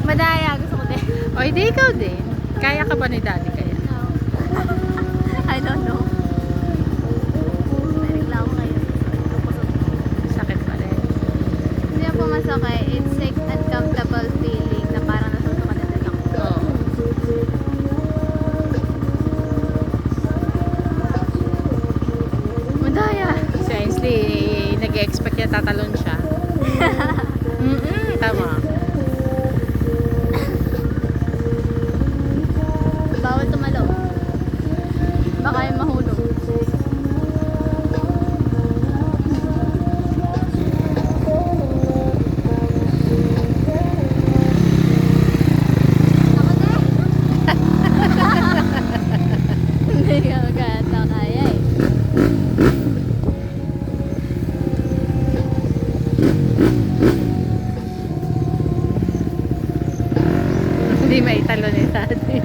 Madaya, gusto ko din. O, hindi ikaw din. Kaya ka ba ni daddy kaya? No. I don't know. Nariklamo kayo. Sakit pa rin. Hindi ako masakay. It's like uncomfortable feeling na parang nasusukan na din ako. Oo. Madaya. Si Ainsley, nag-expect niya tatalon siya. Tama. Bawal tumalo. Baka yung mahulog. Hindi ka magkata kaya eh. Hindi maitalon ni daddy.